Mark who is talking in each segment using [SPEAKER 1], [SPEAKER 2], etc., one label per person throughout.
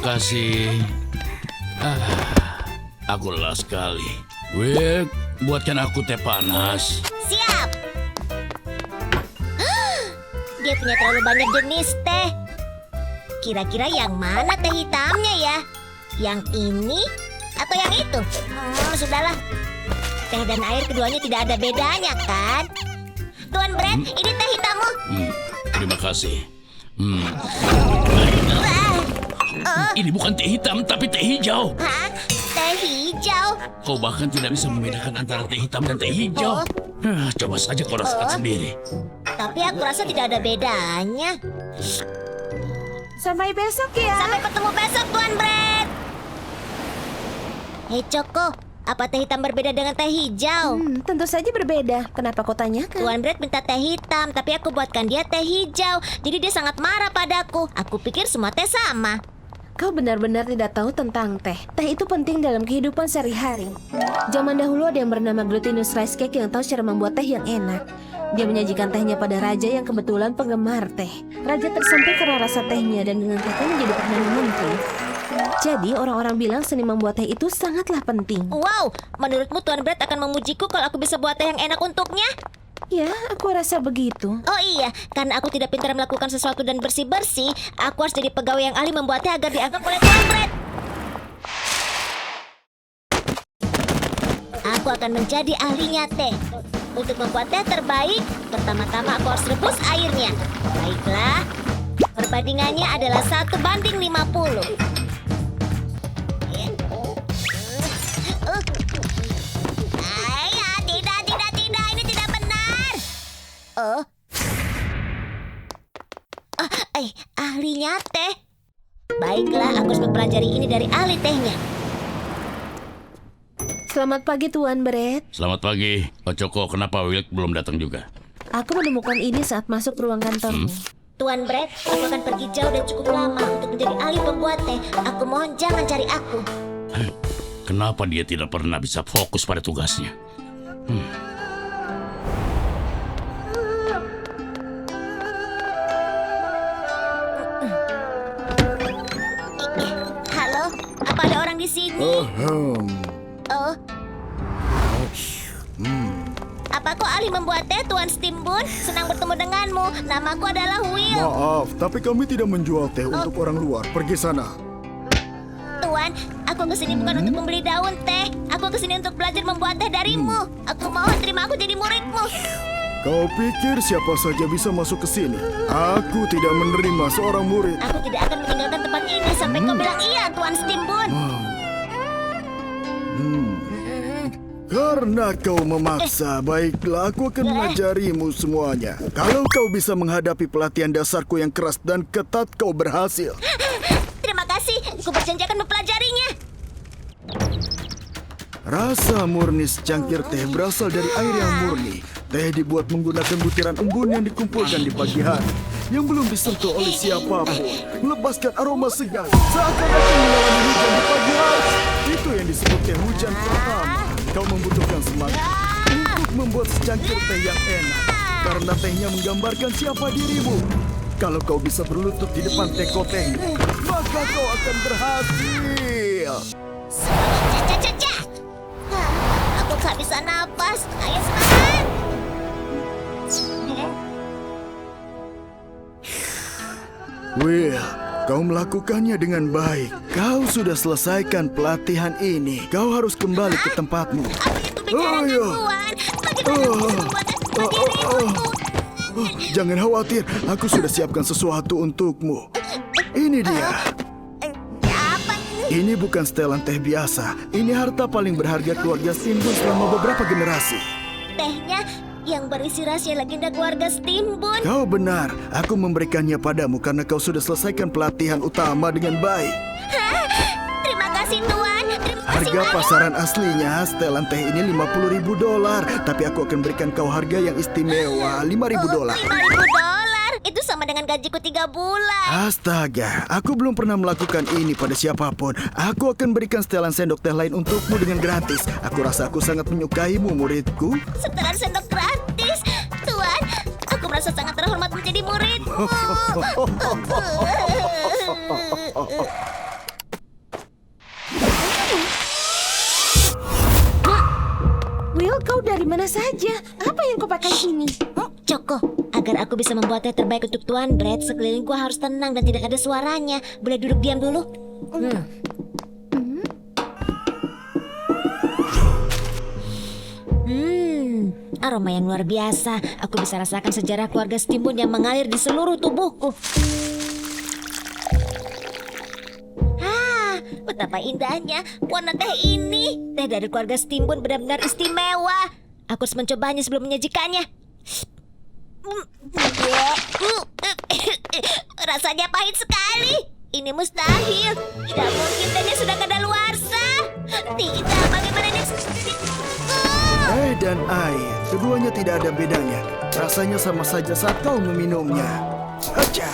[SPEAKER 1] kasih. Aku lelah sekali. Wik, buatkan aku teh panas.
[SPEAKER 2] Siap. Dia punya terlalu banyak jenis teh. Kira-kira yang mana teh hitamnya ya? Yang ini atau yang itu? Sudahlah. Teh dan air keduanya tidak ada bedanya kan? Tuan Brad, ini teh hitammu.
[SPEAKER 1] Terima kasih. Ini bukan teh hitam, tapi teh hijau.
[SPEAKER 2] Hah? Teh hijau?
[SPEAKER 1] Kau bahkan tidak bisa membedakan antara teh hitam dan teh hijau. Coba saja kau rasakan sendiri.
[SPEAKER 2] Tapi aku rasa tidak ada bedanya.
[SPEAKER 3] Sampai besok ya.
[SPEAKER 2] Sampai ketemu besok, Tuan Brad. Hei Choco, apa teh hitam berbeda dengan teh hijau?
[SPEAKER 3] Tentu saja berbeda. Kenapa kau tanyakan?
[SPEAKER 2] Tuan Brad minta teh hitam, tapi aku buatkan dia teh hijau. Jadi dia sangat marah padaku. Aku pikir semua teh sama.
[SPEAKER 3] Kau benar-benar tidak tahu tentang teh. Teh itu penting dalam kehidupan sehari-hari. Zaman dahulu ada yang bernama Glutinous Rice Cake yang tahu cara membuat teh yang enak. Dia menyajikan tehnya pada raja yang kebetulan penggemar teh. Raja tersentuh karena rasa tehnya dan mengangkatnya menjadi perdana menteri. Jadi orang-orang bilang seni membuat teh itu sangatlah penting.
[SPEAKER 2] Wow, menurutmu Tuan Brad akan memujiku kalau aku bisa buat teh yang enak untuknya?
[SPEAKER 3] Ya, aku rasa begitu.
[SPEAKER 2] Oh iya, karena aku tidak pintar melakukan sesuatu dan bersih-bersih, aku harus jadi pegawai yang ahli membuat teh agar dianggap oleh Tuan Brad. Aku akan menjadi ahlinya teh. Untuk membuat teh terbaik, pertama-tama aku harus rebus airnya. Baiklah, perbandingannya adalah 1:50. Ahlinya teh. Baiklah, aku harus mempelajari ini dari ahli tehnya.
[SPEAKER 3] Selamat pagi Tuan Brad.
[SPEAKER 1] Selamat pagi. Choco, kenapa Wilk belum datang juga?
[SPEAKER 3] Aku menemukan ini saat masuk ruang kantormu.
[SPEAKER 2] Tuan Brad, aku akan pergi jauh dan cukup lama untuk menjadi ahli pembuat teh. Aku mohon jangan cari aku.
[SPEAKER 1] Kenapa dia tidak pernah bisa fokus pada tugasnya?
[SPEAKER 2] Halo, apa ada orang di sini? Oh. Apa kau ahli membuat teh, Tuan Stimbun? Senang bertemu denganmu. Namaku adalah Will.
[SPEAKER 4] Maaf, tapi kami tidak menjual teh untuk orang luar. Pergi sana.
[SPEAKER 2] Tuan, aku kesini bukan untuk membeli daun teh. Aku kesini untuk belajar membuat teh darimu. Aku mohon terima aku jadi muridmu.
[SPEAKER 4] Kau pikir siapa saja bisa masuk ke sini? Aku tidak menerima seorang murid.
[SPEAKER 2] Aku tidak akan meninggalkan tempat ini sampai kau bilang iya, Tuan Stimbun.
[SPEAKER 4] Karena kau memaksa, baiklah aku akan mengajarimu semuanya. Kalau kau bisa menghadapi pelatihan dasarku yang keras dan ketat, kau berhasil.
[SPEAKER 2] Terima kasih, aku berjanji akan mempelajarinya.
[SPEAKER 4] Rasa murni secangkir teh berasal dari air yang murni. Teh dibuat menggunakan butiran embun yang dikumpulkan di pagi hari, yang belum disentuh oleh siapapun, melepaskan aroma segar seakan-akan mengalami hujan di pagi hari. Itu yang disebut teh hujan pertama. Kau membutuhkan semangat untuk membuat secangkir teh yang enak, karena tehnya menggambarkan siapa dirimu. Kalau kau bisa berlutut di depan teko tehnya, maka kau akan berhasil.
[SPEAKER 2] Caca. Aku kehabisan napas. Ayo semangat.
[SPEAKER 4] Will, kau melakukannya dengan baik. Kau sudah selesaikan pelatihan ini. Kau harus kembali ke tempatmu.
[SPEAKER 2] Apa itu bicara Tuan? Bagaimana aku bisa membuat teh seperti dirimu?
[SPEAKER 4] Jangan khawatir, aku sudah siapkan sesuatu untukmu. Ini dia.
[SPEAKER 2] Apa ini?
[SPEAKER 4] Ini bukan setelan teh biasa. Ini harta paling berharga keluarga Stimbun selama beberapa generasi.
[SPEAKER 2] Tehnya yang berisi rahasia legenda keluarga Stimbun.
[SPEAKER 4] Kau benar, aku memberikannya padamu karena kau sudah selesaikan pelatihan utama dengan baik.
[SPEAKER 2] Terima kasih Tuan. Terima kasih
[SPEAKER 4] Harga
[SPEAKER 2] banyak.
[SPEAKER 4] pasaran aslinya setelan teh ini $50.000, tapi aku akan berikan kau harga yang istimewa $5.000.
[SPEAKER 2] $5.000. Itu sama dengan gajiku 3 bulan.
[SPEAKER 4] Astaga, aku belum pernah melakukan ini pada siapapun. Aku akan berikan setelan sendok teh lain untukmu dengan gratis. Aku rasa aku sangat menyukaimu, muridku.
[SPEAKER 2] Setelan sendok gratis. Tuan, aku merasa sangat terhormat menjadi muridmu.
[SPEAKER 3] dari mana saja? Apa yang kau pakai ini?
[SPEAKER 2] Choco, agar aku bisa membuat teh terbaik untuk Tuan Brett, sekelilingku harus tenang dan tidak ada suaranya. Boleh duduk diam dulu? Aroma yang luar biasa. Aku bisa rasakan sejarah keluarga Stimbun yang mengalir di seluruh tubuhku. Betapa indahnya warna teh ini. Teh dari keluarga Stimbun benar-benar istimewa. Aku harus mencobanya sebelum menyajikannya. Rasanya pahit sekali. Ini mustahil. Tidak mungkin tehnya sudah kadaluarsa. Tidak, bagaimana ini?
[SPEAKER 4] Teh dan air, keduanya tidak ada bedanya. Rasanya sama saja saat kau meminumnya. Aja.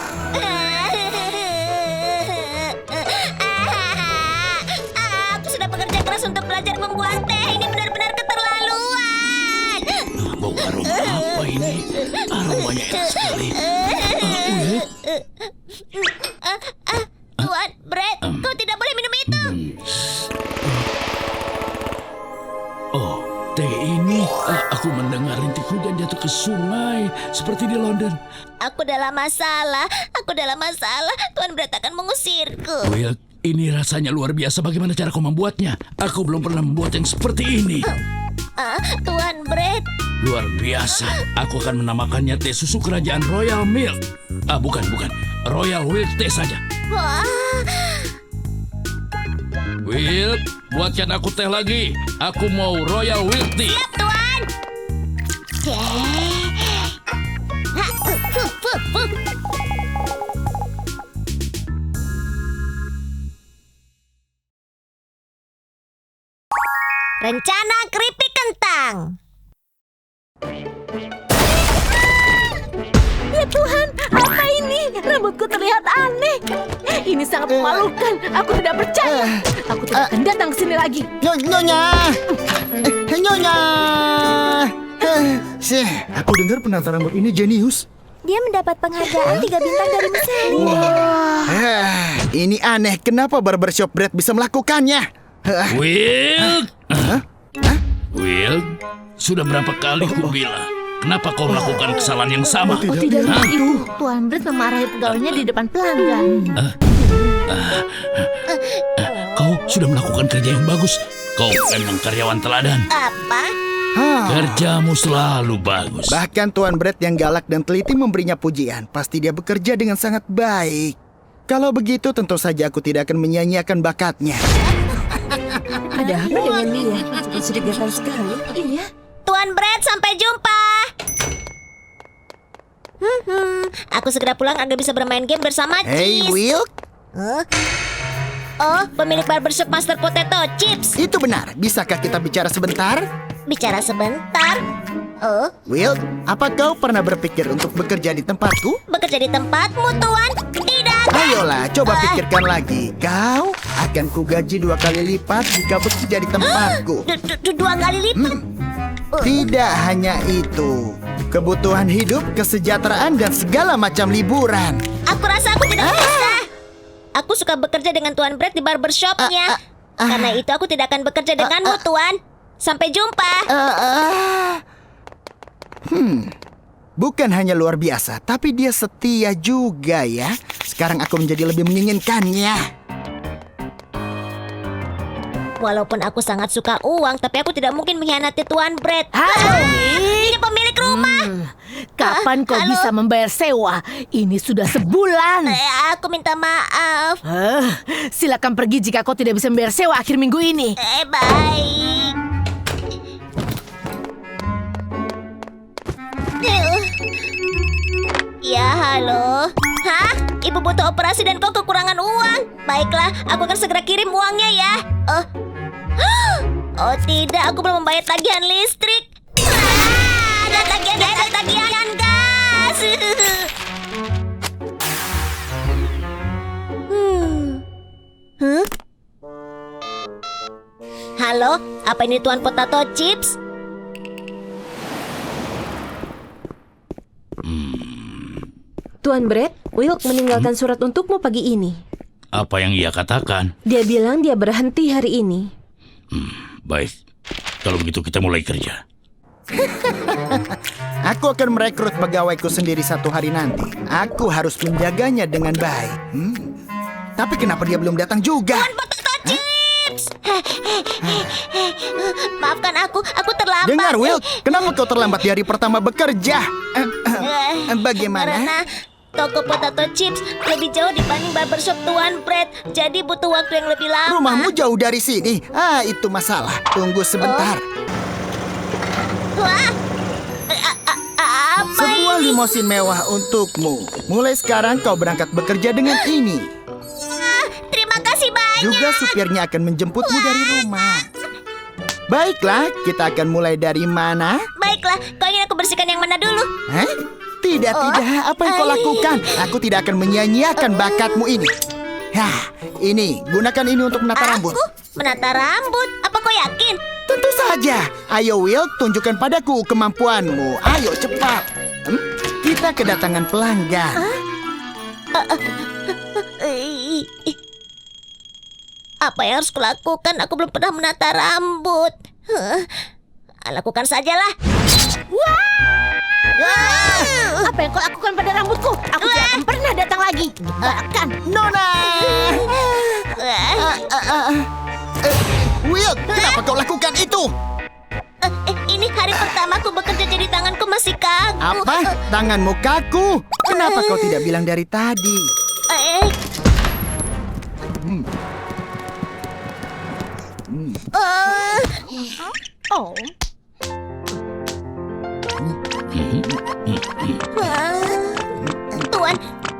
[SPEAKER 2] Aku sudah bekerja keras untuk belajar membuat teh. Ini benar-benar keterlaluan.
[SPEAKER 1] Bau aroma apa ini? Aromanya enak sekali. Will,
[SPEAKER 2] Tuan Brett, kau tidak boleh minum itu.
[SPEAKER 1] Oh, teh ini. Aku mendengar rintik hujan jatuh ke sungai seperti di London.
[SPEAKER 2] Aku dalam masalah. Tuan Brett akan mengusirku.
[SPEAKER 1] Will, ini rasanya luar biasa. Bagaimana cara kau membuatnya? Aku belum pernah membuat yang seperti ini.
[SPEAKER 2] Tuan Brett.
[SPEAKER 1] Luar biasa. Aku akan menamakannya teh susu kerajaan Royal Milk. Bukan. Royal Milk teh saja.
[SPEAKER 2] Wah.
[SPEAKER 1] Will, buatkan aku teh lagi. Aku mau Royal Milk tea.
[SPEAKER 2] Siap, Tuan. Rencana keripik kentang.
[SPEAKER 3] Ya Tuhan, apa ini? Rambutku terlihat aneh. Ini sangat memalukan. Aku tidak percaya. Aku tidak akan datang ke sini lagi.
[SPEAKER 4] Nyonya. Aku dengar penata rambut ini jenius.
[SPEAKER 2] Dia mendapat penghargaan 3 bintang dari Miseli.
[SPEAKER 4] Ini aneh. Kenapa barbershop Brett bisa melakukannya?
[SPEAKER 1] Will, Will, sudah berapa kali ku bilang? Kenapa kau melakukan kesalahan yang sama?
[SPEAKER 3] Tidak itu. Tuan Brett memarahi pegawainya di depan pelanggan.
[SPEAKER 1] Kau sudah melakukan kerja yang bagus. Kau memang karyawan teladan.
[SPEAKER 2] Apa?
[SPEAKER 1] Kerjamu selalu bagus.
[SPEAKER 4] Bahkan Tuan Brett yang galak dan teliti memberinya pujian. Pasti dia bekerja dengan sangat baik. Kalau begitu tentu saja aku tidak akan menyia-nyiakan bakatnya.
[SPEAKER 3] Ada apa dengan dia? Mencurigakan sekali. Iya.
[SPEAKER 2] Tuan Brett, sampai jumpa. Aku segera pulang agar bisa bermain game bersama
[SPEAKER 4] Hey
[SPEAKER 2] Cheese.
[SPEAKER 4] Will,
[SPEAKER 2] Oh, pemilik barbershop Master Potato Chips.
[SPEAKER 4] itu benar. Bisakah kita bicara sebentar?
[SPEAKER 2] Bicara sebentar. Oh,
[SPEAKER 4] Will, apa kau pernah berpikir untuk bekerja di tempatku?
[SPEAKER 2] bekerja di tempatmu, Tuan? Tidak.
[SPEAKER 4] Ayolah, coba pikirkan lagi. Kau akan kugaji 2 kali lipat jika bekerja di tempatku.
[SPEAKER 2] 2 kali lipat.
[SPEAKER 4] Tidak hanya itu, kebutuhan hidup, kesejahteraan, dan segala macam liburan.
[SPEAKER 2] Aku rasa aku tidak bisa. Aku suka bekerja dengan Tuan Brett di barbershopnya. Karena itu aku tidak akan bekerja denganmu, Tuan. Sampai jumpa.
[SPEAKER 4] Bukan hanya luar biasa, tapi dia setia juga ya. Sekarang aku menjadi lebih menginginkannya.
[SPEAKER 2] Walaupun aku sangat suka uang, tapi aku tidak mungkin mengkhianati Tuan Brett. Ini pemilik rumah.
[SPEAKER 3] Kapan kau
[SPEAKER 2] Halo?
[SPEAKER 3] bisa membayar sewa? Ini sudah sebulan.
[SPEAKER 2] Aku minta maaf.
[SPEAKER 3] Silakan pergi jika kau tidak bisa membayar sewa akhir minggu ini.
[SPEAKER 2] Baik. Ya, halo. Hah? Ibu butuh operasi dan kau kekurangan uang. Baiklah, aku akan segera kirim uangnya ya. Oh tidak, aku belum membayar tagihan listrik. Ada tagihan gas. Halo, apa ini Tuan Potato Chips?
[SPEAKER 3] Tuan Brett, Wilk meninggalkan surat untukmu pagi ini.
[SPEAKER 1] Apa yang ia katakan?
[SPEAKER 3] Dia bilang dia berhenti hari ini.
[SPEAKER 1] Baik, kalau begitu kita mulai kerja.
[SPEAKER 5] Aku akan merekrut pegawaiku sendiri satu hari nanti. Aku harus menjaganya dengan baik. Tapi kenapa dia belum datang juga?
[SPEAKER 2] Potato Chips! Maafkan aku terlambat.
[SPEAKER 5] Dengar, Will, kenapa kau terlambat di hari pertama bekerja? Bagaimana?
[SPEAKER 2] Karena toko Potato Chips lebih jauh dibanding barbershop Tuan Fred. Jadi butuh waktu yang lebih lama.
[SPEAKER 5] Rumahmu jauh dari sini. Itu masalah. Tunggu sebentar.
[SPEAKER 2] Wah, apa
[SPEAKER 5] Sebuah
[SPEAKER 2] ini?
[SPEAKER 5] limosin mewah untukmu. Mulai sekarang kau berangkat bekerja dengan ini.
[SPEAKER 2] Terima kasih banyak.
[SPEAKER 5] Juga supirnya akan menjemputmu dari rumah. Baiklah, kita akan mulai dari mana?
[SPEAKER 2] Baiklah, kau ingin aku bersihkan yang mana dulu?
[SPEAKER 5] Hah? Tidak. Apa yang kau lakukan? Aku tidak akan menyia-nyiakan bakatmu ini. Ini. Gunakan ini untuk menata rambut.
[SPEAKER 2] Aku menata rambut. Apa kau yakin?
[SPEAKER 5] Tentu saja. Ayo, Will, tunjukkan padaku kemampuanmu. Ayo, cepat. Kita kedatangan pelanggan.
[SPEAKER 2] Apa yang harus kulakukan? Aku belum pernah menata rambut. Lakukan sajalah.
[SPEAKER 3] Apa yang kau lakukan pada rambutku? Aku tidak akan pernah datang lagi. Bahkan
[SPEAKER 5] Nona! Will, kenapa kau lakukan itu?
[SPEAKER 2] Ini hari pertama aku bekerja, jadi tanganku masih kaku.
[SPEAKER 5] Apa? Tanganmu kaku? Kenapa kau tidak bilang dari tadi?
[SPEAKER 3] oh,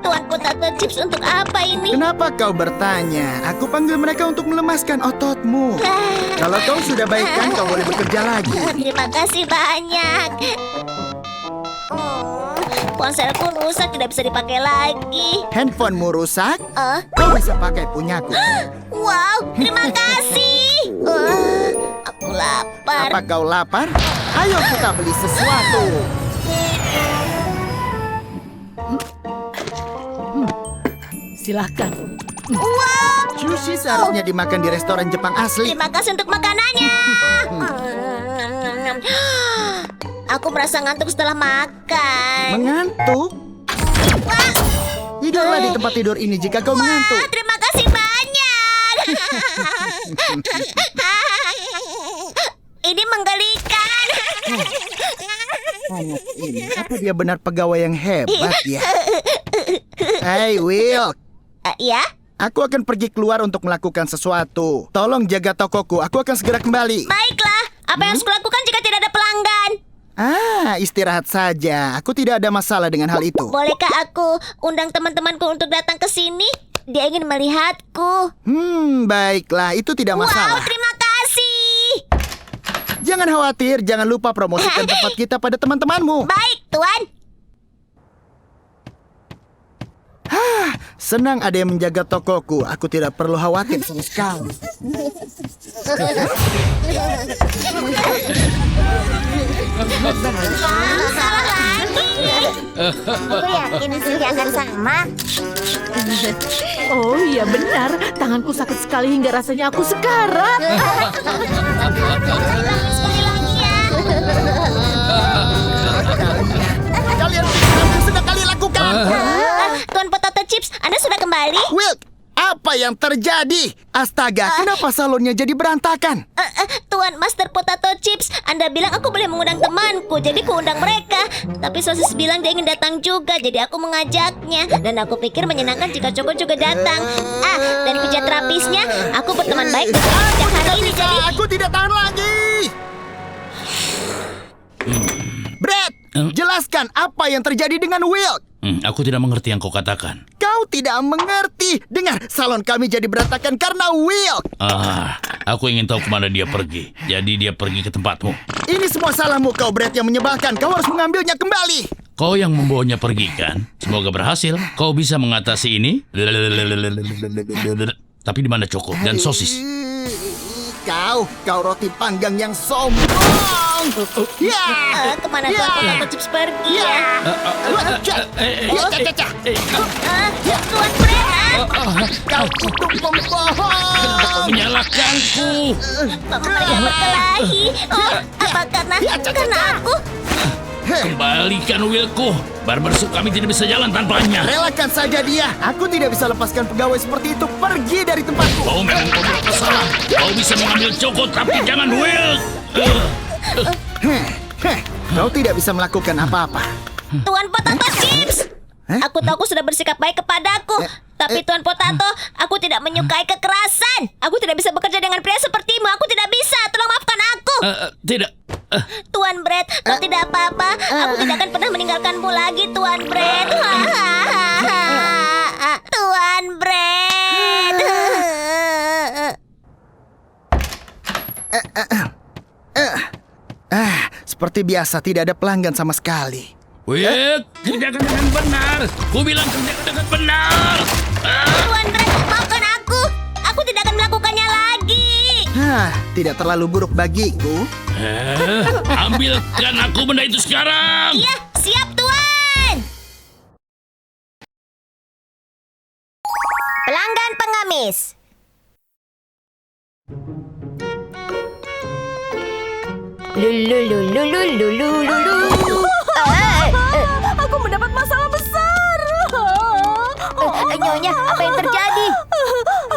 [SPEAKER 2] Tuan Potato Chips, untuk apa ini?
[SPEAKER 5] Kenapa kau bertanya? Aku panggil mereka untuk melemaskan ototmu. Kalau kau sudah baikkan, kau boleh bekerja lagi.
[SPEAKER 2] Terima kasih banyak. Ponselku rusak, tidak bisa dipakai lagi.
[SPEAKER 5] Handphonemu rusak? Kau bisa pakai punyaku.
[SPEAKER 2] Wow, terima kasih. Aku lapar.
[SPEAKER 5] Apa kau lapar? Ayo kita beli sesuatu.
[SPEAKER 3] silahkan.
[SPEAKER 2] Wow,
[SPEAKER 5] Sushi seharusnya dimakan di restoran Jepang asli.
[SPEAKER 2] terima kasih untuk makanannya. Aku merasa ngantuk setelah makan.
[SPEAKER 5] Mengantuk? Tidurlah di tempat tidur ini jika kau mengantuk.
[SPEAKER 2] Terima kasih banyak. Ini menggelikan.
[SPEAKER 5] Apa dia benar pegawai yang hebat ya? Hey Will,
[SPEAKER 2] Ya,
[SPEAKER 5] aku akan pergi keluar untuk melakukan sesuatu. Tolong jaga tokoku, aku akan segera kembali.
[SPEAKER 2] baiklah. Apa yang harus kulakukan jika tidak ada pelanggan?
[SPEAKER 5] Istirahat saja. Aku tidak ada masalah dengan hal itu.
[SPEAKER 2] Bolehkah aku undang teman-temanku untuk datang ke sini? Dia ingin melihatku.
[SPEAKER 5] Baiklah, itu tidak
[SPEAKER 2] Wow,
[SPEAKER 5] masalah.
[SPEAKER 2] terima kasih.
[SPEAKER 5] Jangan khawatir, jangan lupa promosikan tempat kita pada teman-temanmu.
[SPEAKER 2] Baik, Tuan.
[SPEAKER 5] Senang ada yang menjaga tokoku. Aku tidak perlu khawatir sama sekali.
[SPEAKER 2] Salah lagi. Aku yakin isinya akan sama.
[SPEAKER 3] Oh iya benar, tanganku sakit sekali hingga rasanya aku sekarat.
[SPEAKER 2] Sekali lagi ya.
[SPEAKER 5] Kalian sudah kali lakukan.
[SPEAKER 2] Tuan Potato Chips, Anda sudah kembali?
[SPEAKER 5] Will, apa yang terjadi? Astaga, kenapa salonnya jadi berantakan?
[SPEAKER 2] Tuan Master Potato Chips, Anda bilang aku boleh mengundang temanku, jadi kuundang mereka. Tapi Sosis bilang dia ingin datang juga, jadi aku mengajaknya. Dan aku pikir menyenangkan jika Choco juga datang. Dan pijat terapisnya, aku berteman baik dengan sejak hari ini, jadi...
[SPEAKER 5] Aku tidak tahan lagi. Brad, jelaskan apa yang terjadi dengan Will.
[SPEAKER 1] Aku tidak mengerti yang kau katakan.
[SPEAKER 5] Kau tidak mengerti. Dengar, salon kami jadi berantakan karena Will.
[SPEAKER 1] Aku ingin tahu kemana dia pergi. Jadi dia pergi ke tempatmu.
[SPEAKER 5] Ini semua salahmu kau, Brad, yang menyebalkan. Kau harus mengambilnya kembali.
[SPEAKER 1] Kau yang membawanya pergi kan? Semoga berhasil. Kau bisa mengatasi ini. Tapi di mana Choco dan Sosis?
[SPEAKER 5] Kau roti panggang yang sombong.
[SPEAKER 2] Kemana Tuan Potato Chips pergi ya? Tuan Fred,
[SPEAKER 5] Kau itu pembohong.
[SPEAKER 1] Kenapa kau menyalahkanku?
[SPEAKER 2] Mengapa berkelahi? Oh, apa karena aku?
[SPEAKER 1] Kembalikan Willku. Barbershop kami tidak bisa jalan tanpanya.
[SPEAKER 5] Relakan saja dia. Aku tidak bisa lepaskan pegawai seperti itu pergi dari tempatku.
[SPEAKER 1] Kau memang berbuat salah. Kau bisa mengambil Choco, tapi jangan Will.
[SPEAKER 5] Kau tidak bisa melakukan apa-apa.
[SPEAKER 2] Tuan Potato Chips! Aku tahu kau sudah bersikap baik kepadaku. Tapi Tuan Potato, aku tidak menyukai kekerasan. Aku tidak bisa bekerja dengan pria sepertimu. Aku tidak bisa. Tolong maafkan aku.
[SPEAKER 1] Tidak.
[SPEAKER 2] Tuan Brett, kau tidak apa-apa. Aku tidak akan pernah meninggalkanmu lagi, Tuan Brett. Tuan Brett.
[SPEAKER 5] Seperti biasa tidak ada pelanggan sama sekali.
[SPEAKER 1] Will, kerjakan dengan benar. Ku bilang kerjakan dengan benar.
[SPEAKER 2] Tuan Brett, maafkan aku. Aku tidak akan melakukannya lagi.
[SPEAKER 5] Tidak terlalu buruk bagiku.
[SPEAKER 1] Ambilkan aku benda itu sekarang.
[SPEAKER 2] Iya, siap Tuan. Pelanggan pengemis.
[SPEAKER 3] Aku mendapat masalah besar.
[SPEAKER 2] Nyonya, apa yang terjadi?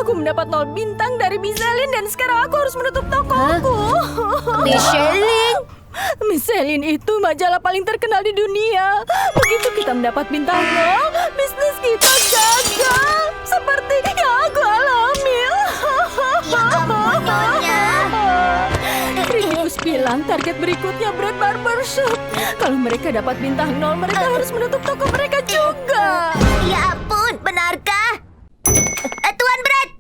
[SPEAKER 3] Aku mendapat 0 bintang dari Michelin dan sekarang aku harus menutup tokoku. Michelin itu majalah paling terkenal di dunia. Begitu kita mendapat bintang 0, bisnis kita gagal. Seperti yang aku alami.
[SPEAKER 2] Ya ampun, Nyonya.
[SPEAKER 3] Kritikus bilang target berikutnya Brett Barbershop. Kalau mereka dapat bintang 0, mereka harus menutup toko mereka juga.
[SPEAKER 2] Ya ampun, benarkah? Tuan Brett.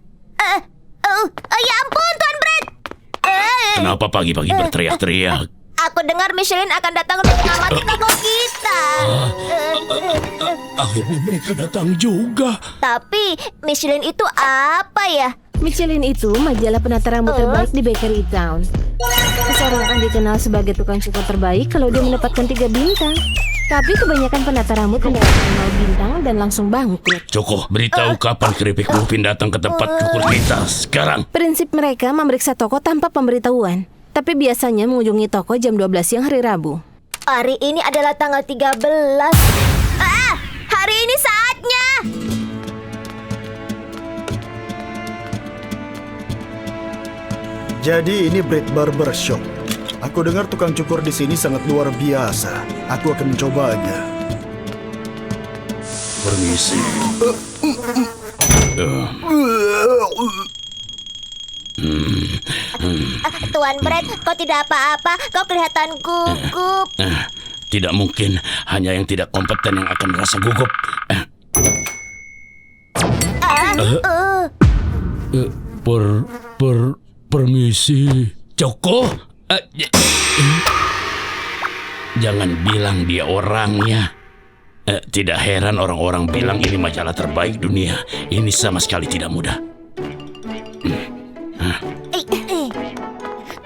[SPEAKER 2] Ya ampun, Tuan Brett.
[SPEAKER 1] Kenapa pagi-pagi berteriak-teriak?
[SPEAKER 2] Aku dengar Michelin akan datang untuk mengamati toko kita.
[SPEAKER 1] Akhirnya mereka datang juga.
[SPEAKER 2] Tapi Michelin itu apa ya?
[SPEAKER 3] Michelin itu majalah penata rambut terbaik di Bakery Town. Seseorang akan dikenal sebagai tukang cukur terbaik kalau dia mendapatkan 3 bintang. Tapi kebanyakan penata rambut mendapatkan 0 bintang dan langsung bangkrut.
[SPEAKER 1] Choco, beritahu kapan keripik Lupin datang ke tempat cukur kita sekarang.
[SPEAKER 3] Prinsip mereka memeriksa toko tanpa pemberitahuan. Tapi biasanya mengunjungi toko jam 12 siang hari Rabu.
[SPEAKER 2] Hari ini adalah tanggal 13. Hari ini saatnya.
[SPEAKER 4] Jadi ini Brett Barbershop. Aku dengar tukang cukur di sini sangat luar biasa. Aku akan mencobanya.
[SPEAKER 1] Permisi.
[SPEAKER 2] Tuan Brett, kau tidak apa-apa. Kau kelihatan gugup.
[SPEAKER 1] Tidak mungkin, hanya yang tidak kompeten yang akan merasa gugup. Permisi. Choco? Jangan bilang dia orangnya. Tidak heran orang-orang bilang ini majalah terbaik dunia. Ini sama sekali tidak mudah.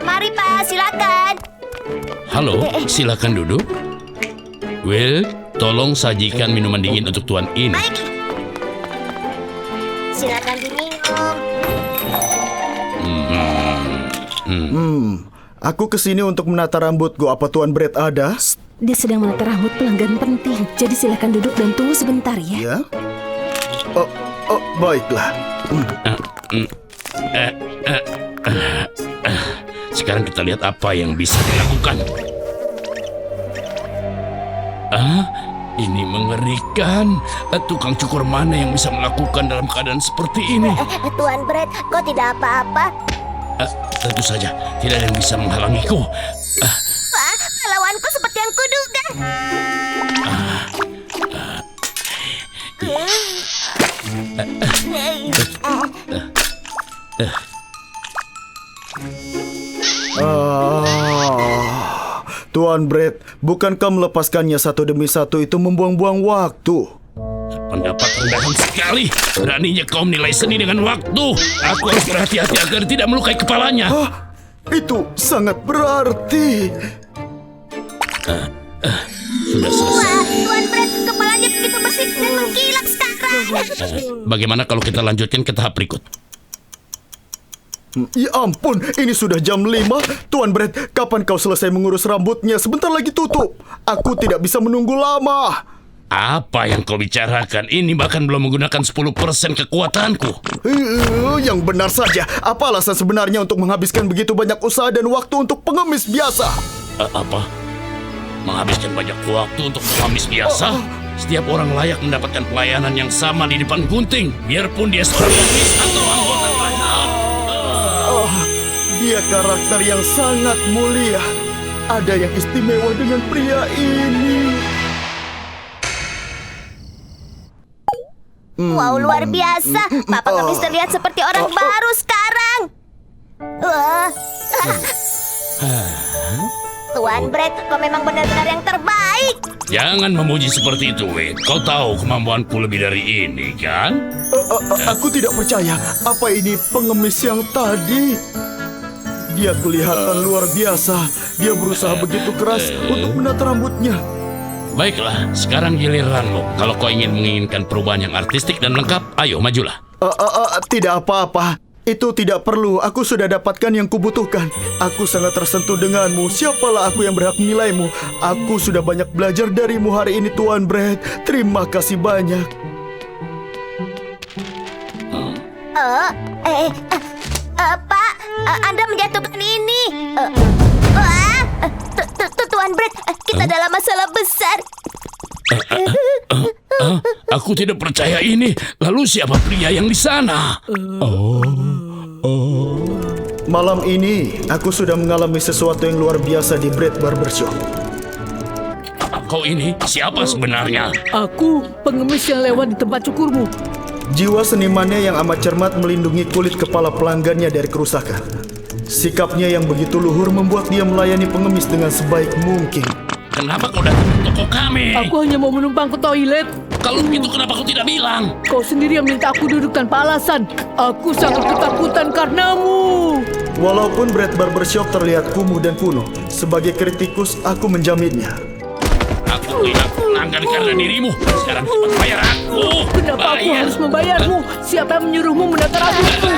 [SPEAKER 2] Mari Pak, silakan.
[SPEAKER 1] Halo, silakan duduk. Will, tolong sajikan minuman dingin untuk tuan ini.
[SPEAKER 2] Baik. Silakan diminum.
[SPEAKER 4] Aku kesini untuk menata rambutku. Apa Tuan Brett ada?
[SPEAKER 3] Dia sedang menata rambut pelanggan penting. Jadi silakan duduk dan tunggu sebentar ya.
[SPEAKER 4] Ya. Baiklah.
[SPEAKER 1] Sekarang kita lihat apa yang bisa dilakukan. Ini mengerikan. Tukang cukur mana yang bisa melakukan dalam keadaan seperti ini?
[SPEAKER 2] Tuan Brett, kau tidak apa-apa.
[SPEAKER 1] Tentu saja, tidak ada yang bisa menghalangiku.
[SPEAKER 2] Wah, lawanku seperti yang kuduga.
[SPEAKER 4] Tuan Brett, bukankah melepaskannya satu demi satu itu membuang-buang waktu?
[SPEAKER 1] Pendapat rendahan sekali. Beraninya kau menilai seni dengan waktu. Aku harus berhati-hati agar tidak melukai kepalanya.
[SPEAKER 4] Itu sangat berarti.
[SPEAKER 1] Sudah selesai.
[SPEAKER 2] Wah, Tuan Brett, kepalanya begitu bersih dan mengkilap sekarang.
[SPEAKER 1] Bagaimana kalau kita lanjutkan ke tahap berikut?
[SPEAKER 4] Ya ampun, ini sudah jam 5. Tuan Brett, kapan kau selesai mengurus rambutnya? Sebentar lagi tutup. Aku tidak bisa menunggu lama.
[SPEAKER 1] Apa yang kau bicarakan? Ini bahkan belum menggunakan 10% kekuatanku.
[SPEAKER 4] Yang benar saja. Apa alasan sebenarnya untuk menghabiskan begitu banyak usaha dan waktu untuk pengemis biasa?
[SPEAKER 1] Apa? Menghabiskan banyak waktu untuk pengemis biasa? Setiap orang layak mendapatkan pelayanan yang sama di depan gunting, biarpun dia seorang pengemis atau anggota kerajaan.
[SPEAKER 4] Dia karakter yang sangat mulia. Ada yang istimewa dengan pria ini.
[SPEAKER 2] Wow, luar biasa. Pak Pengemis terlihat seperti orang baru sekarang. Wah. Tuan Brett, kau memang benar-benar yang terbaik.
[SPEAKER 1] Jangan memuji seperti itu, Wade. Kau tahu kemampuanku lebih dari ini, kan?
[SPEAKER 4] Aku tidak percaya. Apa ini pengemis yang tadi? Dia kelihatan luar biasa. Dia berusaha begitu keras untuk menata rambutnya.
[SPEAKER 1] Baiklah, sekarang giliranmu. Kalau kau menginginkan perubahan yang artistik dan lengkap, ayo majulah.
[SPEAKER 4] Tidak apa-apa. Itu tidak perlu. Aku sudah dapatkan yang kubutuhkan. Aku sangat tersentuh denganmu. Siapalah aku yang berhak menilaimu? Aku sudah banyak belajar darimu hari ini, Tuan Brett. Terima kasih banyak.
[SPEAKER 2] Pak, Anda menjatuhkan ini. Tuan Brett, kita dalam masalah besar.
[SPEAKER 1] Aku tidak percaya ini. Lalu siapa pria yang di sana?
[SPEAKER 4] Malam ini, aku sudah mengalami sesuatu yang luar biasa di Brett Barbershop.
[SPEAKER 1] Kau ini siapa sebenarnya?
[SPEAKER 6] Aku pengemis yang lewat di tempat cukurmu.
[SPEAKER 4] Jiwa senimannya yang amat cermat melindungi kulit kepala pelanggannya dari kerusakan. Sikapnya yang begitu luhur membuat dia melayani pengemis dengan sebaik mungkin.
[SPEAKER 1] Kenapa kau datang ke toko kami?
[SPEAKER 6] Aku hanya mau menumpang ke toilet.
[SPEAKER 1] Kalau begitu kenapa kau tidak bilang?
[SPEAKER 6] Kau sendiri yang minta aku duduk tanpa alasan. Aku sangat ketakutan karenamu.
[SPEAKER 4] Walaupun Brett Barbershop terlihat kumuh dan kuno, sebagai kritikus aku menjaminnya.
[SPEAKER 1] Aku tidak pelanggan karena dirimu. Sekarang cepat bayar aku.
[SPEAKER 6] Kenapa aku harus membayarmu? Siapa yang menyuruhmu menata rambutku?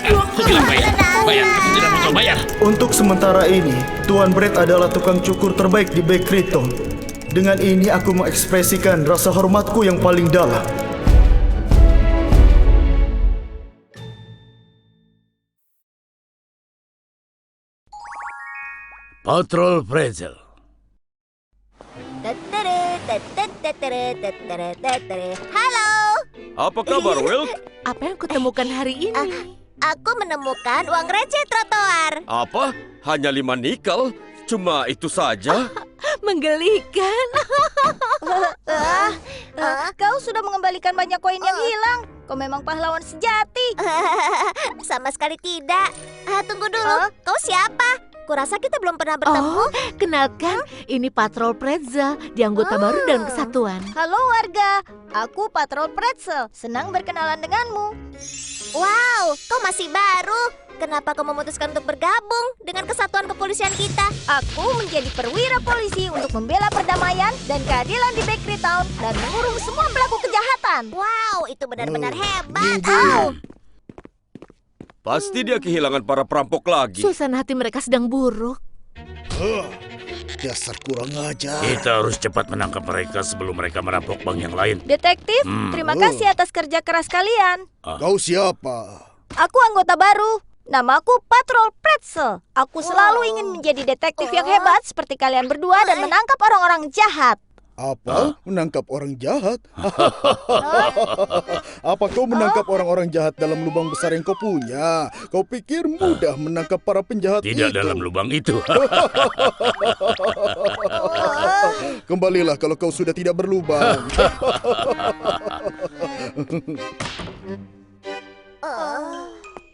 [SPEAKER 1] Aku bilang bayar. Bayar, aku tidak mau kau bayar.
[SPEAKER 4] Untuk sementara ini, Tuan Brett adalah tukang cukur terbaik di Bakery Town. Dengan ini aku mengekspresikan rasa hormatku yang paling dalam.
[SPEAKER 1] Patrol Pretzel.
[SPEAKER 2] Halo,
[SPEAKER 7] Apa kabar, Will?
[SPEAKER 3] Apa yang kutemukan hari ini?
[SPEAKER 2] aku menemukan uang receh trotoar.
[SPEAKER 7] Apa? Hanya 5 nikel? Cuma itu saja?
[SPEAKER 3] Menggelikan.
[SPEAKER 8] Kau sudah mengembalikan banyak koin yang hilang. Kau memang pahlawan sejati.
[SPEAKER 2] Sama sekali tidak. Tunggu dulu, kau siapa? Kurasa kita belum pernah bertemu.
[SPEAKER 3] Kenalkan, ini Patrol Pretzel, di anggota baru dalam kesatuan.
[SPEAKER 8] Halo warga, aku Patrol Pretzel. Senang berkenalan denganmu.
[SPEAKER 2] Wow, kau masih baru. Kenapa kau memutuskan untuk bergabung dengan kesatuan kepolisian kita?
[SPEAKER 8] Aku menjadi perwira polisi untuk membela perdamaian dan keadilan di Bakery Town dan mengurung semua pelaku kejahatan.
[SPEAKER 2] Wow, itu benar-benar hebat.
[SPEAKER 7] Pasti dia kehilangan para perampok lagi.
[SPEAKER 3] Suasana hati mereka sedang buruk.
[SPEAKER 9] Dasar kurang ajar.
[SPEAKER 1] Kita harus cepat menangkap mereka sebelum mereka merampok bank yang lain.
[SPEAKER 8] Detektif, terima kasih atas kerja keras kalian.
[SPEAKER 9] Kau siapa?
[SPEAKER 8] Aku anggota baru. Namaku Patrol Pretzel. Aku selalu ingin menjadi detektif yang hebat seperti kalian berdua dan menangkap orang-orang jahat.
[SPEAKER 9] Apa? Menangkap orang jahat? Apa kau menangkap orang-orang jahat dalam lubang besar yang kau punya? Kau pikir mudah menangkap para penjahat
[SPEAKER 1] Tidak
[SPEAKER 9] itu?
[SPEAKER 1] dalam lubang itu.
[SPEAKER 9] Kembalilah kalau kau sudah tidak berlubang.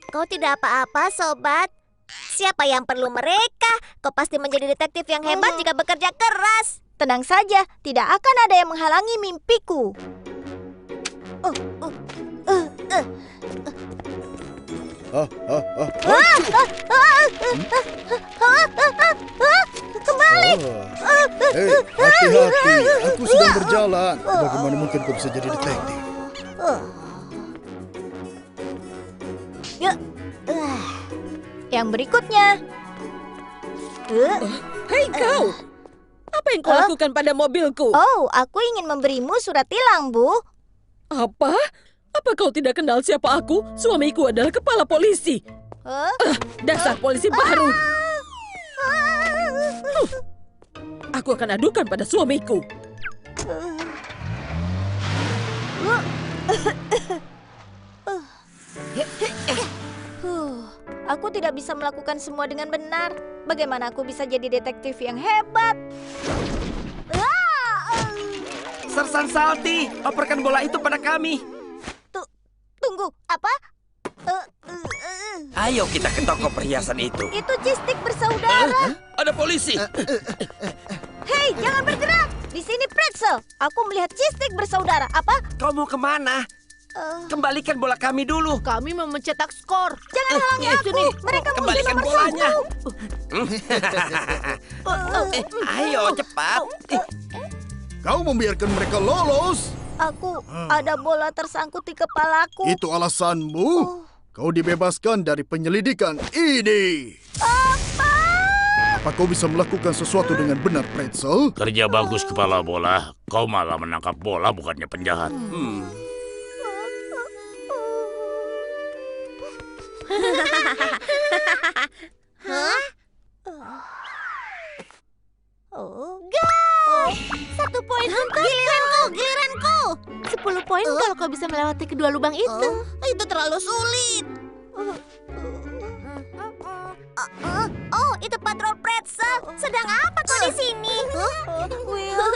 [SPEAKER 2] Kau tidak apa-apa, sobat. Siapa yang perlu mereka? Kau pasti menjadi detektif yang hebat jika bekerja keras.
[SPEAKER 8] Tenang saja, tidak akan ada yang menghalangi mimpiku.
[SPEAKER 2] Kembali.
[SPEAKER 9] Hei, hati-hati. Aku sedang berjalan. Bagaimana mungkin kau bisa jadi detektif?
[SPEAKER 8] Ya. Yang berikutnya.
[SPEAKER 10] Hei kau! Apa yang kau lakukan pada mobilku?
[SPEAKER 8] Oh, aku ingin memberimu surat tilang, Bu.
[SPEAKER 10] Apa? Apa kau tidak kenal siapa aku? Suamiku adalah kepala polisi. Dasar polisi baru. Aku akan adukan pada suamiku.
[SPEAKER 8] Aku tidak bisa melakukan semua dengan benar. Bagaimana aku bisa jadi detektif yang hebat?
[SPEAKER 7] Sersan Salty, operkan bola itu pada kami.
[SPEAKER 8] Tunggu, apa?
[SPEAKER 7] Ayo kita ke toko perhiasan itu.
[SPEAKER 8] Itu cistik bersaudara.
[SPEAKER 7] Ada polisi.
[SPEAKER 8] Hei, jangan bergerak. Di sini Pretzel. Aku melihat cistik bersaudara. Apa?
[SPEAKER 7] Kau mau kemana? Kembalikan bola kami dulu.
[SPEAKER 3] Kami mau mencetak skor.
[SPEAKER 8] Jangan halangi aku. Mereka musuh
[SPEAKER 7] Kembalikan
[SPEAKER 8] nomor
[SPEAKER 7] bolanya.
[SPEAKER 8] 1.
[SPEAKER 7] Ayo cepat.
[SPEAKER 9] Kau membiarkan mereka lolos.
[SPEAKER 8] Aku ada bola tersangkut di kepalaku.
[SPEAKER 9] Itu alasanmu. Kau dibebaskan dari penyelidikan ini. Apa kau bisa melakukan sesuatu dengan benar, Pretzel?
[SPEAKER 1] Kerja bagus kepala bola. Kau malah menangkap bola bukannya penjahat.
[SPEAKER 2] Guys, 1 poin untuk giliranku. 10 poin kalau kau bisa melewati kedua lubang itu. Itu terlalu sulit. Oh, itu Patrol Pretzel. Sedang apa kau di sini?
[SPEAKER 8] Will.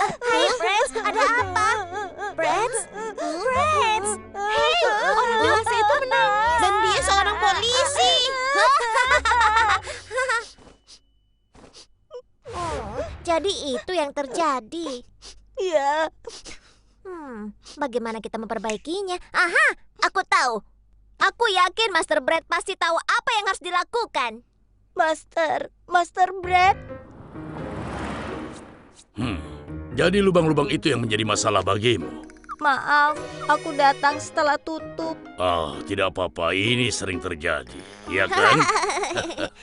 [SPEAKER 2] Hai, Pretz, ada apa? Pretz? Pretz? Hei, orang dewasa itu menangis. Dan dia seorang polisi. Jadi itu yang terjadi.
[SPEAKER 8] Ya.
[SPEAKER 2] Bagaimana kita memperbaikinya? Aha, aku tahu. Aku yakin Master Brad pasti tahu apa yang harus dilakukan.
[SPEAKER 8] Master Brad.
[SPEAKER 1] Jadi lubang-lubang itu yang menjadi masalah bagimu.
[SPEAKER 8] Maaf, aku datang setelah tutup.
[SPEAKER 1] Tidak apa-apa. Ini sering terjadi. Ya kan?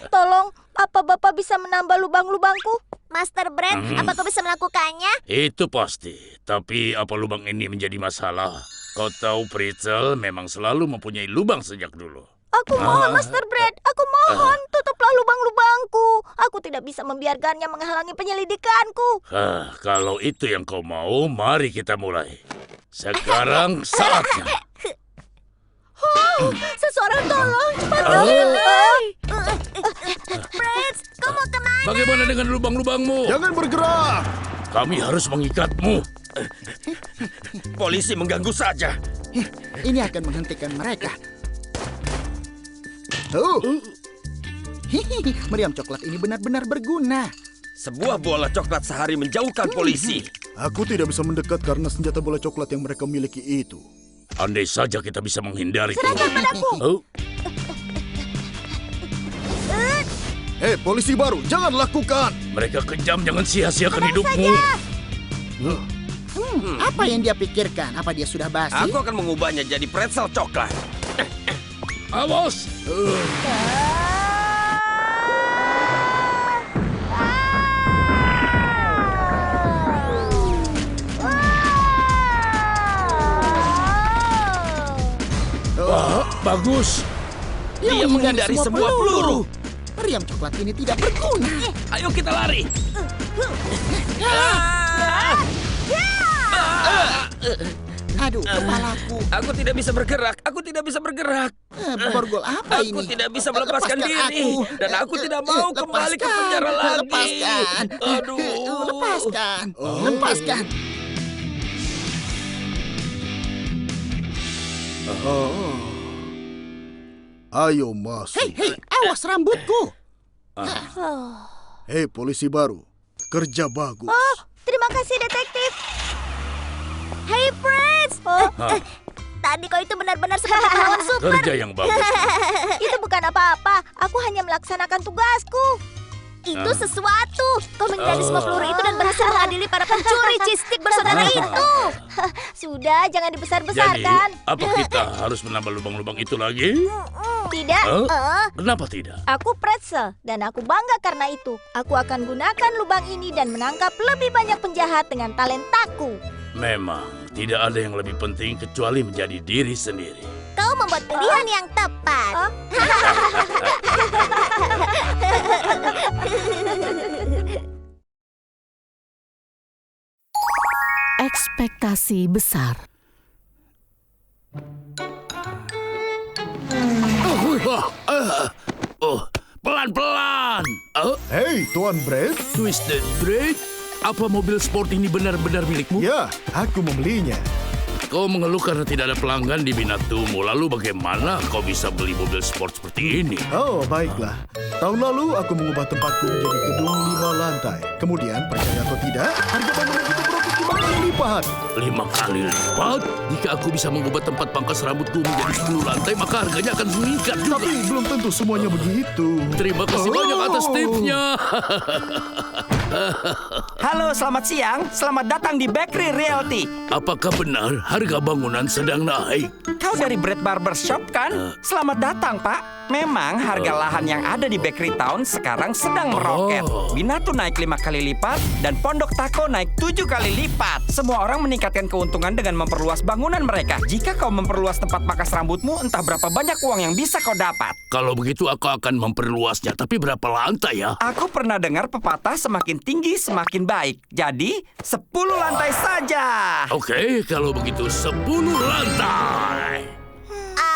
[SPEAKER 8] Tolong, apa Bapak bisa menambah lubang-lubangku?
[SPEAKER 2] Master Brad, apa kau bisa melakukannya?
[SPEAKER 1] Itu pasti. Tapi apa lubang ini menjadi masalah? Kau tahu Pretzel memang selalu mempunyai lubang sejak dulu.
[SPEAKER 8] Aku mohon, Master Brad. Aku mohon, tutuplah lubang-lubangku. Aku tidak bisa membiarkannya menghalangi penyelidikanku.
[SPEAKER 1] Kalau itu yang kau mau, mari kita mulai. Sekarang saatnya.
[SPEAKER 8] Seseorang tolong, cepat.
[SPEAKER 2] Brad, kau mau kemana?
[SPEAKER 1] Bagaimana dengan lubang-lubangmu?
[SPEAKER 9] Jangan bergerak.
[SPEAKER 1] Kami harus mengikatmu.
[SPEAKER 7] Polisi mengganggu saja.
[SPEAKER 5] Ini akan menghentikan mereka. Meriam coklat ini benar-benar berguna.
[SPEAKER 7] Sebuah bola coklat sehari menjauhkan polisi.
[SPEAKER 9] Aku tidak bisa mendekat karena senjata bola coklat yang mereka miliki itu.
[SPEAKER 1] Andai saja kita bisa menghindari.
[SPEAKER 9] Hei, polisi baru, jangan lakukan.
[SPEAKER 1] Mereka kejam, jangan sia-siakan hidupmu.
[SPEAKER 5] Apa yang dia pikirkan? Apa dia sudah basi?
[SPEAKER 7] Aku akan mengubahnya jadi pretzel coklat.
[SPEAKER 1] Awas! Bagus.
[SPEAKER 7] Dia menghindari semua peluru.
[SPEAKER 5] Meriam coklat ini tidak berguna.
[SPEAKER 7] Ayo kita lari.
[SPEAKER 5] Aduh, kepalaku.
[SPEAKER 7] Aku tidak bisa bergerak. Aku tidak bisa bergerak.
[SPEAKER 5] Borgol apa ini?
[SPEAKER 7] Aku tidak bisa melepaskan diri.
[SPEAKER 5] Aku.
[SPEAKER 7] Dan aku tidak mau kembali ke penjara lagi.
[SPEAKER 5] Lepaskan.
[SPEAKER 7] Aduh.
[SPEAKER 5] Lepaskan. Lepaskan.
[SPEAKER 9] Ayo masuk.
[SPEAKER 5] Hei, awas rambutku.
[SPEAKER 9] Hei, polisi baru. Kerja bagus.
[SPEAKER 8] Terima kasih, detektif.
[SPEAKER 2] Hey, Prince! Tadi kau itu benar-benar seperti pahlawan super.
[SPEAKER 1] Kerja yang bagus.
[SPEAKER 8] Itu bukan apa-apa. Aku hanya melaksanakan tugasku. Itu sesuatu. Kau menghindari semua peluru itu dan berhasil mengadili para pencuri cheese stick bersaudara itu. Sudah, jangan
[SPEAKER 1] Jadi,
[SPEAKER 8] dibesar-besarkan.
[SPEAKER 1] apa kita harus menambah lubang-lubang itu lagi?
[SPEAKER 8] Tidak.
[SPEAKER 1] Kenapa tidak?
[SPEAKER 8] Aku pretzel dan aku bangga karena itu. Aku akan gunakan lubang ini dan menangkap lebih banyak penjahat dengan talentaku.
[SPEAKER 1] Memang, tidak ada yang lebih penting kecuali menjadi diri sendiri.
[SPEAKER 2] Kau membuat pilihan yang tepat.
[SPEAKER 6] Ekspektasi besar.
[SPEAKER 1] Pelan-pelan.
[SPEAKER 9] Hei, Tuan Brad.
[SPEAKER 1] Twisted Break? Apa mobil sport ini benar-benar milikmu?
[SPEAKER 9] Ya, aku membelinya.
[SPEAKER 1] Kau mengeluh karena tidak ada pelanggan di Binatumu. Lalu bagaimana kau bisa beli mobil sport seperti ini?
[SPEAKER 9] Oh, baiklah. Tahun lalu aku mengubah tempatku menjadi gedung 5 lantai. Kemudian, percaya atau tidak, harga bangunan itu berotot 5 kali lipat.
[SPEAKER 1] 5 kali lipat? Jika aku bisa mengubah tempat pangkas rambutku menjadi 10 lantai, maka harganya akan meningkat juga.
[SPEAKER 9] Tapi belum tentu semuanya begitu.
[SPEAKER 1] Terima kasih banyak atas tipsnya.
[SPEAKER 11] Halo, selamat siang. Selamat datang di Bakery Realty.
[SPEAKER 1] Apakah benar harga bangunan sedang naik?
[SPEAKER 11] Kau dari Bread Barber Shop kan? Selamat datang, Pak. Memang harga lahan yang ada di Bakery Town sekarang sedang meroket. Binatu naik 5 kali lipat dan Pondok Taco naik 7 kali lipat. Semua orang meningkatkan keuntungan dengan memperluas bangunan mereka. Jika kau memperluas tempat pangkas rambutmu, entah berapa banyak uang yang bisa kau dapat.
[SPEAKER 1] Kalau begitu aku akan memperluasnya. Tapi berapa lantai ya?
[SPEAKER 11] Aku pernah dengar pepatah semakin tinggi semakin baik. Jadi 10 lantai saja.
[SPEAKER 1] Oke, kalau begitu 10 lantai.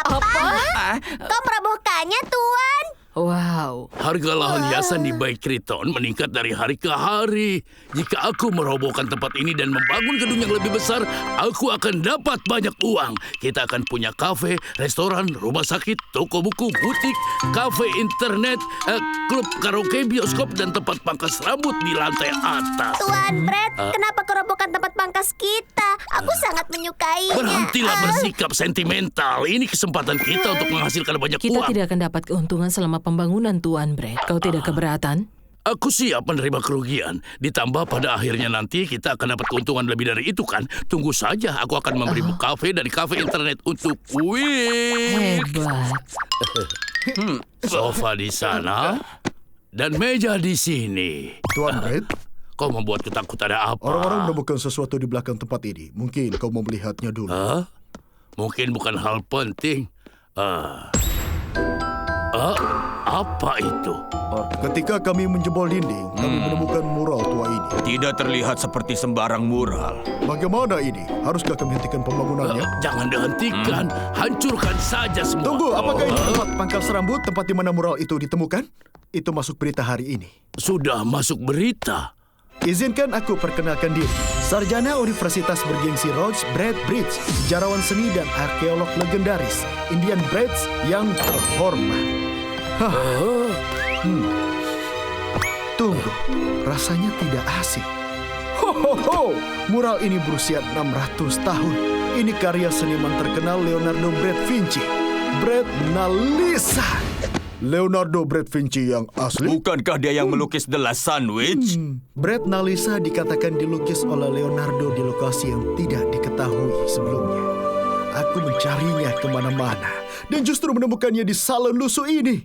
[SPEAKER 11] Ah,
[SPEAKER 2] Kau merobohkannya, Tuan.
[SPEAKER 6] Wow.
[SPEAKER 1] Harga lahan hiasan di Bakery Town meningkat dari hari ke hari. Jika aku merobohkan tempat ini dan membangun gedung yang lebih besar, aku akan dapat banyak uang. Kita akan punya kafe, restoran, rumah sakit, toko buku, butik, kafe internet, klub karaoke, bioskop, dan tempat pangkas rambut di lantai atas.
[SPEAKER 2] Tuan Brad, kenapa kau robohkan tempat pangkas kita? Aku sangat menyukainya.
[SPEAKER 1] Berhentilah bersikap sentimental. Ini kesempatan kita untuk menghasilkan banyak
[SPEAKER 6] Kita
[SPEAKER 1] uang.
[SPEAKER 6] tidak akan dapat keuntungan selama pembangunan, Tuan Brad. Kau tidak keberatan?
[SPEAKER 1] Aku siap menerima kerugian. Ditambah pada akhirnya nanti kita akan dapat keuntungan lebih dari itu kan. Tunggu saja, aku akan memberimu kafe dan kafe internet untuk week.
[SPEAKER 6] Hebat.
[SPEAKER 1] Sofa di sana dan meja di sini.
[SPEAKER 9] Tuan Brad,
[SPEAKER 1] Kau membuatku takut ada apa?
[SPEAKER 9] orang-orang menemukan sesuatu di belakang tempat ini. Mungkin kau mau melihatnya dulu.
[SPEAKER 1] Hah? Mungkin bukan hal penting. Apa itu?
[SPEAKER 9] Ketika kami menjebol dinding, kami menemukan mural tua ini.
[SPEAKER 12] Tidak terlihat seperti sembarang mural.
[SPEAKER 9] Bagaimana ini? Haruskah kami hentikan pembangunannya?
[SPEAKER 1] Jangan dihentikan. Hancurkan saja semua.
[SPEAKER 9] Tunggu, apakah ini tempat pangkas rambut, tempat di mana mural itu ditemukan? Itu masuk berita hari ini.
[SPEAKER 1] Sudah masuk berita.
[SPEAKER 9] Izinkan aku perkenalkan diri. Sarjana Universitas bergengsi Rhodes, Brad Bridge, sejarawan seni dan arkeolog legendaris, Indian Brads yang terhormat. Tunggu, rasanya tidak asing. Ho! Mural ini berusia 600 tahun. Ini karya seniman terkenal Leonardo Brad Vinci. Brad Nalisa. Leonardo Brad Vinci yang asli?
[SPEAKER 12] Bukankah dia yang melukis The Last Sandwich?
[SPEAKER 9] Brad Nalisa dikatakan dilukis oleh Leonardo di lokasi yang tidak diketahui sebelumnya. Aku mencarinya kemana-mana dan justru menemukannya di salon lusuh ini.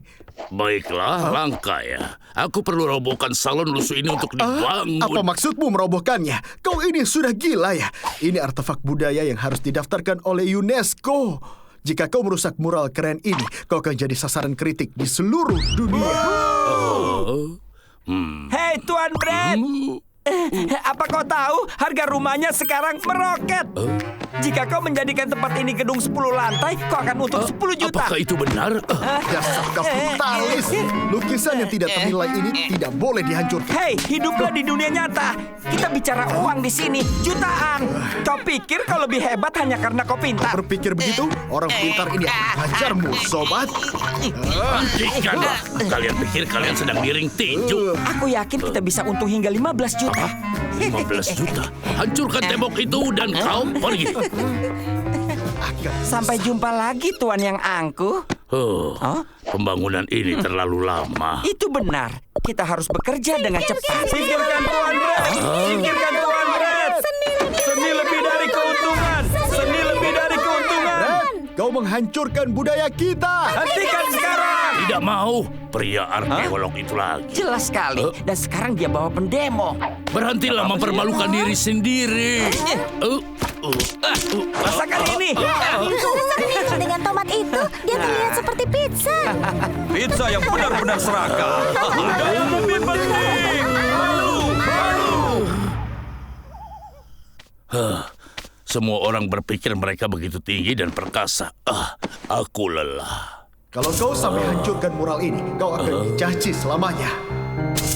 [SPEAKER 1] Baiklah, langka ya. Aku perlu robohkan salon lusuh ini untuk dibangun.
[SPEAKER 9] Apa maksudmu merobohkannya? Kau ini sudah gila ya? Ini artefak budaya yang harus didaftarkan oleh UNESCO. Jika kau merusak mural keren ini, kau akan jadi sasaran kritik di seluruh dunia.
[SPEAKER 11] Hei, Tuan Brad. Apa kau tahu harga rumahnya sekarang meroket? Jika kau menjadikan tempat ini gedung 10 lantai, kau akan untung 10 juta.
[SPEAKER 1] Apakah itu benar?
[SPEAKER 9] Dasar kapitalis. Lukisan yang tidak ternilai ini tidak boleh dihancurkan.
[SPEAKER 11] Hei, hiduplah di dunia nyata. Kita bicara uang di sini, jutaan. Kau pikir kau lebih hebat hanya karena kau pintar?
[SPEAKER 9] Berpikir begitu, orang pintar ini akan menghajarmu, sobat.
[SPEAKER 1] Hentikanlah. Kalian pikir kalian sedang miring tinju?
[SPEAKER 11] Aku yakin kita bisa untung hingga 15 juta.
[SPEAKER 1] 15 juta? Hancurkan tembok itu dan kau pergi.
[SPEAKER 11] Sampai jumpa lagi, Tuan yang angkuh.
[SPEAKER 1] Pembangunan ini terlalu lama.
[SPEAKER 11] Itu benar. Kita harus bekerja dengan cepat. Singkirkan Tuan Brett. Singkirkan Tuan Brett. Seni lebih dari keuntungan. Seni lebih dari keuntungan.
[SPEAKER 9] Kau menghancurkan budaya kita.
[SPEAKER 11] Hentikan sekarang.
[SPEAKER 1] Tidak mau. Pria arkeolog itu lagi.
[SPEAKER 11] Jelas sekali. Dan sekarang dia bawa pendemo.
[SPEAKER 1] Berhentilah mempermalukan diri sendiri.
[SPEAKER 11] Rasakan ini.
[SPEAKER 2] Dengan tomat itu, dia terlihat seperti pizza.
[SPEAKER 12] Pizza yang benar-benar serakah. Ada yang lebih penting.
[SPEAKER 1] Semua orang berpikir mereka begitu tinggi dan perkasa. Aku lelah.
[SPEAKER 9] Kalau kau sampai hancurkan mural ini, kau akan dicaci selamanya.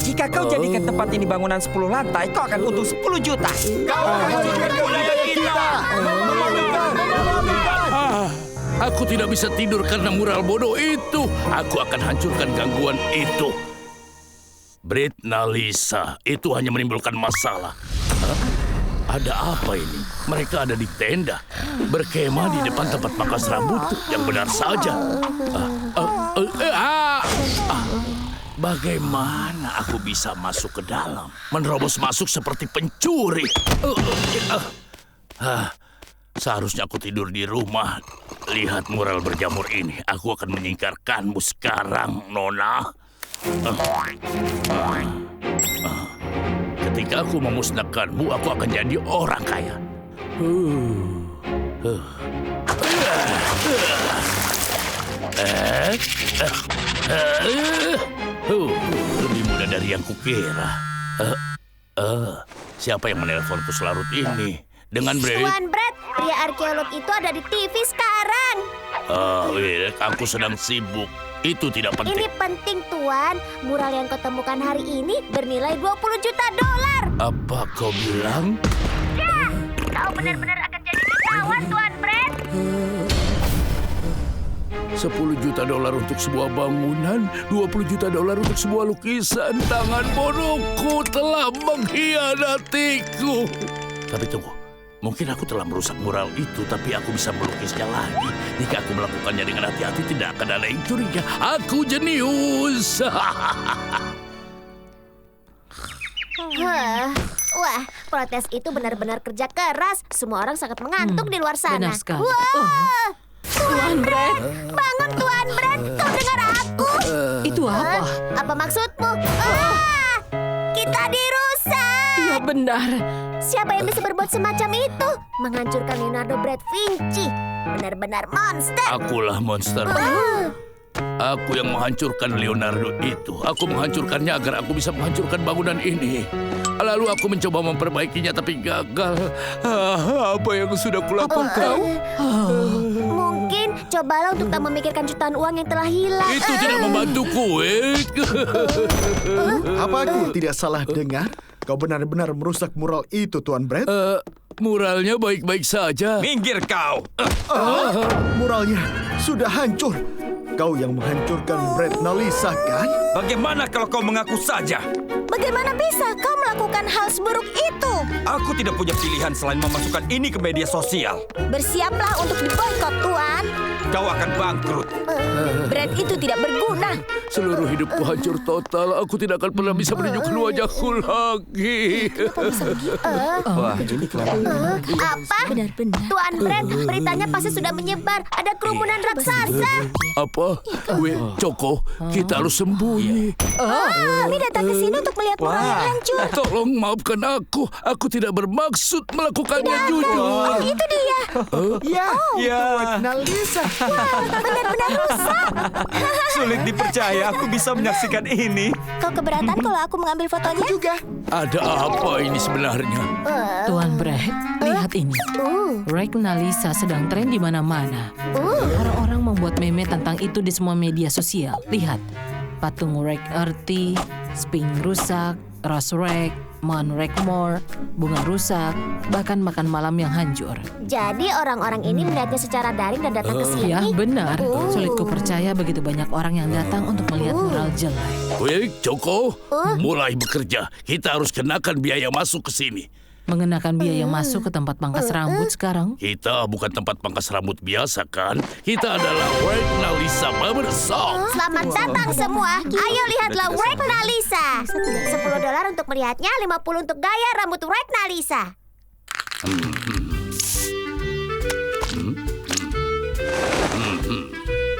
[SPEAKER 11] Jika kau jadikan tempat ini bangunan 10 lantai, kau akan untung 10 juta.
[SPEAKER 9] Kau hancurkan budaya kita.
[SPEAKER 1] Aku tidak bisa tidur karena mural bodoh itu. Aku akan hancurkan gangguan itu. Brett Nalisa, itu hanya menimbulkan masalah. Ada apa ini? Mereka ada di tenda, berkemah di depan tempat pangkas rambut. Yang benar saja. Bagaimana aku bisa masuk ke dalam? Menerobos masuk seperti pencuri. Seharusnya aku tidur di rumah. Lihat mural berjamur ini. Aku akan menyingkirkanmu sekarang, Nona. Ketika aku memusnahkanmu, aku akan jadi orang kaya. Lebih mudah dari yang kukira. Siapa yang menelponku selarut ini? Dengan Brett?
[SPEAKER 2] Tuan Brett, pria arkeolog itu ada di TV sekarang.
[SPEAKER 1] Aku sedang sibuk. Itu tidak penting.
[SPEAKER 2] Ini penting, Tuan. Mural yang kau temukan hari ini bernilai 20 juta dolar.
[SPEAKER 1] Apa kau bilang?
[SPEAKER 2] Ya, kau benar-benar akan jadi jutawan, Tuan Brett.
[SPEAKER 1] 10 juta dolar untuk sebuah bangunan, 20 juta dolar untuk sebuah lukisan. Tangan bodohku telah mengkhianatiku. Tapi tunggu, mungkin aku telah merusak mural itu, tapi aku bisa melukisnya lagi. Jika aku melakukannya dengan hati-hati, tidak akan ada yang curiga. Aku jenius.
[SPEAKER 2] Wah, protes itu benar-benar kerja keras. Semua orang sangat mengantuk di luar sana.
[SPEAKER 6] Benar sekali.
[SPEAKER 2] Wah, Tuan Brett, bangun Tuan Brett. Kau dengar aku?
[SPEAKER 6] Itu apa?
[SPEAKER 2] Apa maksudmu? Kita dirusak.
[SPEAKER 6] Ya benar.
[SPEAKER 2] Siapa yang bisa berbuat semacam itu? Menghancurkan Leonardo Brett Vinci. Benar-benar monster.
[SPEAKER 1] Akulah monster. Aku yang menghancurkan Leonardo itu. Aku menghancurkannya agar aku bisa menghancurkan bangunan ini. Lalu aku mencoba memperbaikinya tapi gagal. Apa yang sudah kulakukan?
[SPEAKER 2] Mungkin cobalah untuk tak memikirkan jutaan uang yang telah hilang.
[SPEAKER 1] Itu tidak membantuku,
[SPEAKER 9] Apa aku tidak salah dengar? Kau benar-benar merusak mural itu, Tuan Brett?
[SPEAKER 1] Muralnya baik-baik saja.
[SPEAKER 12] Minggir kau!
[SPEAKER 9] Muralnya sudah hancur. Kau yang menghancurkan Brett Nalisa, kan?
[SPEAKER 12] Bagaimana kalau kau mengaku saja?
[SPEAKER 2] Bagaimana bisa kau melakukan hal seburuk itu?
[SPEAKER 12] Aku tidak punya pilihan selain memasukkan ini ke media sosial.
[SPEAKER 2] Bersiaplah untuk diboikot, Tuan.
[SPEAKER 12] Kau akan bangkrut.
[SPEAKER 2] Brett itu tidak berguna.
[SPEAKER 1] Seluruh hidupku hancur total. Aku tidak akan pernah bisa menunjukkan wajahku lagi.
[SPEAKER 11] Wah, ini kelihatan.
[SPEAKER 2] Apa?
[SPEAKER 3] Benar-benar.
[SPEAKER 2] Tuan Brett, beritanya pasti sudah menyebar. Ada kerumunan raksasa.
[SPEAKER 1] Apa? Coko, kita harus sembunyi.
[SPEAKER 2] Kami datang ke sini untuk melihat mural yang hancur.
[SPEAKER 1] Tolong maafkan aku. Aku tidak bermaksud melakukannya jujur.
[SPEAKER 2] Oh, itu dia.
[SPEAKER 9] Ya, Brett Nalisa.
[SPEAKER 2] Benar-benar rusak.
[SPEAKER 11] Sulit dipercaya aku bisa menyaksikan ini.
[SPEAKER 2] Kau keberatan kalau aku mengambil fotonya?
[SPEAKER 9] Juga.
[SPEAKER 1] Ada apa ini sebenarnya?
[SPEAKER 6] Tuan Brett, lihat ini. Rek Nalisa sedang tren di mana-mana. Orang-orang membuat meme tentang itu di semua media sosial. Lihat, patung Rek Erti, Sping rusak, Ras Rek, Man Rek More, bunga rusak, bahkan makan malam yang hancur.
[SPEAKER 2] Jadi orang-orang ini melihatnya secara daring dan datang ke sini.
[SPEAKER 6] Ya, benar. Sulit kupercaya begitu banyak orang yang datang untuk melihat mural jelek.
[SPEAKER 1] Coko, mulai bekerja. Kita harus kenakan biaya masuk ke sini.
[SPEAKER 6] mengenakan biaya masuk ke tempat pangkas rambut sekarang?
[SPEAKER 1] Kita bukan tempat pangkas rambut biasa, kan? Kita adalah Regnalisa Barbershop.
[SPEAKER 2] Selamat datang semua. Ayo lihatlah Regnalisa. $10 untuk melihatnya, 50 untuk gaya rambut Regnalisa.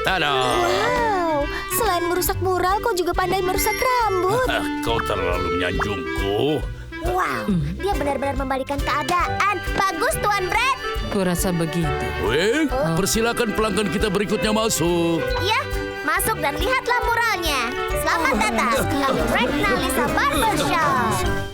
[SPEAKER 1] Tada!
[SPEAKER 8] Wow, selain merusak mural, kau juga pandai merusak rambut.
[SPEAKER 1] Kau terlalu menyanjungku.
[SPEAKER 2] Wow, dia benar-benar membalikan keadaan. Bagus, Tuan Brad.
[SPEAKER 6] Kurasa begitu.
[SPEAKER 1] Weh, persilakan pelanggan kita berikutnya masuk.
[SPEAKER 2] Ya, masuk dan lihatlah muralnya. Selamat datang ke Regnalisa Barbershop.